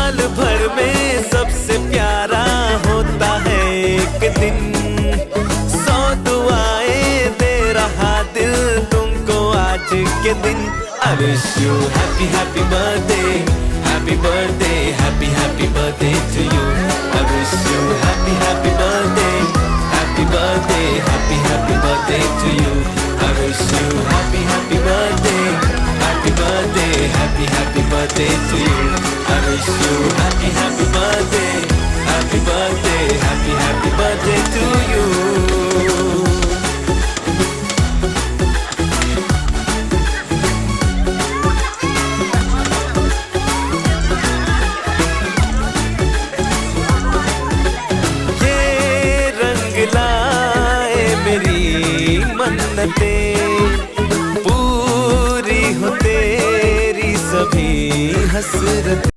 साल भर में सबसे प्यारा होता है एक दिन। 100 दुआएं दे रहा दिल तुमको आज के दिन। I wish you happy happy birthday, happy birthday, happy happy birthday to you. I wish you happy happy birthday, happy birthday, happy happy birthday to you. I wish you happy happy birthday, happy birthday, happy happy birthday to you. I wish you happy happy birthday, happy birthday, happy happy birthday to you. मेरी मन्नतें पूरी हो तेरी सभी हसरतें।